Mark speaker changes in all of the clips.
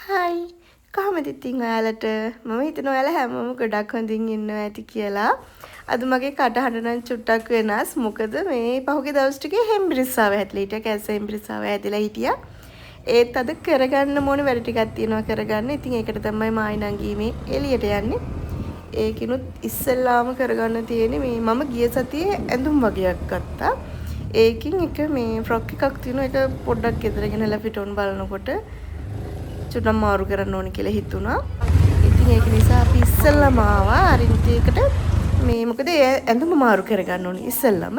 Speaker 1: හයි කොහමද ඉතින් ඔයාලට මම හිතනවා ඔයාලා හැමෝම ගොඩක් හොඳින් ඉන්නවා ඇති කියලා. අද මගේ කටහඬ නම් චුට්ටක් වෙනස්. මොකද මේ පහුගිය දවස් ටිකේ හෙම්බිරිස්සාව හැදලා හිටියා. කැස හෙම්බිරිස්සාව හැදලා හිටියා. ඒත් අද කරගන්න ඕනේ වැඩ ටිකක් තියෙනවා කරගන්න. ඉතින් ඒකට තමයි මායි නංගී මේ එළියට යන්නේ. ඒකිනුත් ඉස්සෙල්ලාම කරගන්න තියෙන්නේ මේ මම ගිය සතියේ ඇඳුම් වගේක් ගත්තා. ඒකින් එක මේ ෆ්‍රොක් එකක් තියෙනවා. ඒක පොඩ්ඩක් ගෙදරගෙන ලැපිට ඔන් බලනකොට චුට්ටක් මාරු කරන්න ඕනේ කියලා හිතුණා. ඉතින් ඒක නිසා අපි ඉස්සෙල්ලාම ආවා අරින්ටියකට මේ මොකද ඒ ඇඳුම මාරු කරගන්න ඕනේ ඉස්සෙල්ලාම.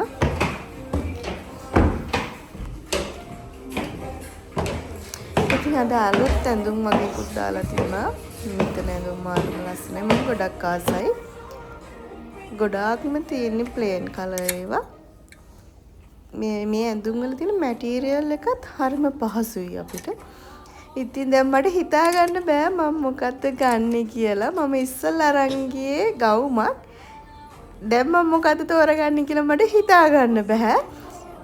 Speaker 1: ඉතින් අද අලුත් ඇඳුම් වගේකුත් දාලා තිබුණා. මෙතන ඇඳුම් මාරු ලස්සනයි. මම ගොඩක් ආසයි. ගොඩාක්ම තියෙන්නේ ප්ලේන් කලර් ඒවා. මේ ඇඳුම් වල තියෙන මැටීරියල් එකත් හරිම පහසුයි අපිට. ඉතින් දැන් මට හිතා ගන්න බෑ මම මොකක්ද ගන්නෙ කියලා. මම ඉස්සෙල්ලා අරන් ගියේ ගවුමක්. දැන් මම මොකද්ද තෝරගන්නේ කියලා මට හිතා ගන්න බෑ.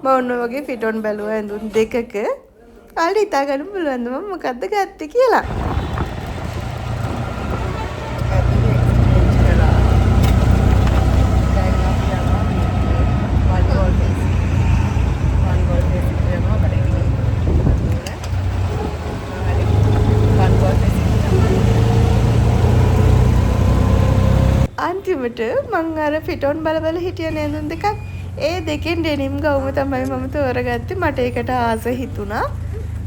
Speaker 1: මම ඔන්න වගේ ෆිට් ඔන් බැලුවා ඇඳුම් දෙකක. ඔයාලට හිතා ගන්න පුළුවන්ද මම මොකද්ද ගත්තේ කියලා? අන්තිමට මං අර ෆිටෝන් බල හිටිය නේඳුන් දෙකක් ඒ දෙකෙන් ඩෙනිම් ගවුම තමයි මම තෝරගත්තේ. මට ඒකට ආස හිතුණා.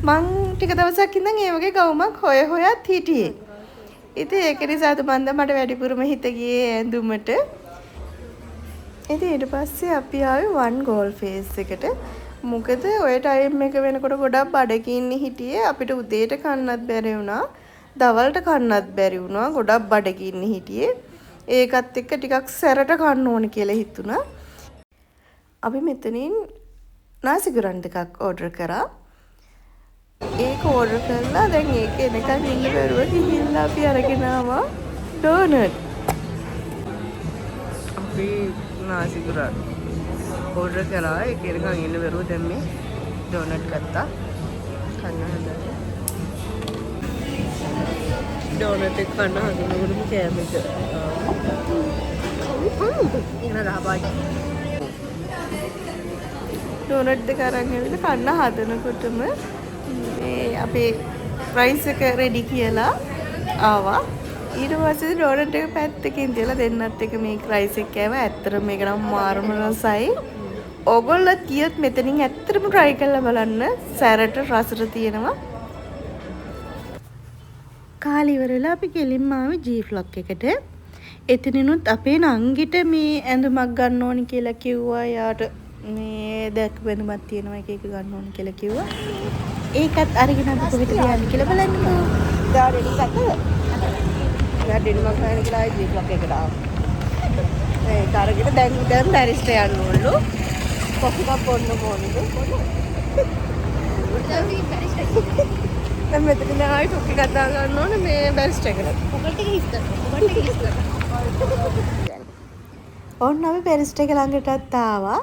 Speaker 1: මං ටික දවසක් ඉඳන් ඒ වගේ ගවුමක් හොයත් හිටියේ. ඉතින් ඒක නිසා මන්ද මට වැඩිපුරම හිත ගියේ ඇඳුමට. ඉතින් ඊට පස්සේ අපි ආවේ වන් ගෝල් ෆේස් එකට. මොකද ඔය ටයිම් එක වෙනකොට ගොඩක් බඩගින්න හිටියේ. අපිට උදේට කන්නත් බැරි වුණා. දවල්ට කන්නත් බැරි වුණා. ගොඩක් බඩගින්න හිටියේ. ඒකත් එක්ක ටිකක් සැරට කන්න ඕනේ කියලා හිතුණා. අපි මෙතනින් නාසිගුරන් දෙකක් ඕඩර් කරා. ඒක ඕඩර් කරලා දැන් ඒක එනකන් ඉන්න බැරුව ගිහිල්ලා අපි අරගෙන ආවා ඩෝනට්. අපි නාසිගුරන් ඕඩර් කරා. ඒක එනකන් ඉන්න බැරුව දැන් මේ ඩෝනට් ගත්තා. කන්න හදලා. ඩෝනට් එක කන්න හදනකොටම කෑම එක. ඩෝනට් දෙක අරන් ඇවිල්ලා කන්න හදනකොටම මේ අපේ රයිස් එක රෙඩි කියලා ආවා. ඊට පස්සේ ඩෝනට් එක පැත්තකින් තියලා දෙන්නත් එක මේ රයිස් එක කෑවා. ඇත්තටම මේක නම් මාරම රසයි. ඕගොල්ලෝ කියොත් මෙතනින් ඇත්තටම try කරලා බලන්න. සැරට රසට තියෙනවා. කාලේ ඉවරලා අපි කෙලින්ම ආවේ G Flock එකට. එතනිනුත් අපේ නංගිට මේ ඇඳුමක් ගන්න ඕනි කියලා කිව්වා. යාට මේ දැක්ක වෙනමක් තියෙනවා එක ගන්න ඕනි කියලා කිව්වා. ඒකත් අරගෙන අපි කොහෙද යන්නේ කියලා බලන්නකෝ. ඩා රෙඩි එකද? යා ඩෙන්මක් ගන්න කියලා G Flock එකට ආවා. ඒ කාරගෙන දැන් පැරිස්ට යන්න ඕනලු. කොෆි කප් ඔන්න ඕනද? දැන් මෙතන ආයි ටොපි කතා ගන්න ඕනේ මේ බැරිස්ට එකට. ඔකට හිස්ත. ඔන්න අපි බැරිස්ට එක ළඟටත් ආවා.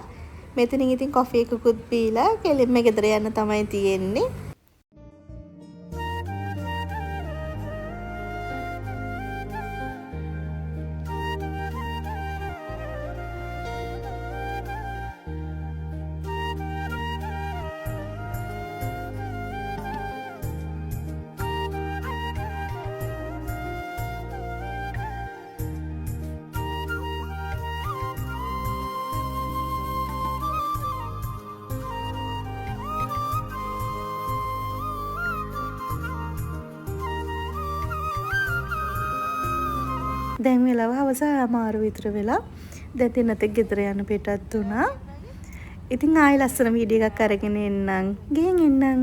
Speaker 1: මෙතනින් ඉතින් කොෆි එකකුත් පීලා කෙලින්ම ගෙදර යන්න තමයි තියෙන්නේ. දැන් වෙලාව හවස අමාරු විතර වෙලා දැන් දෙන්නත් ගෙදර යන පිටත් වුණා. ඉතින් ආයෙ ලස්සන වීඩියෝ එකක් අරගෙන එන්නම්. ගෙන් එන්නම්.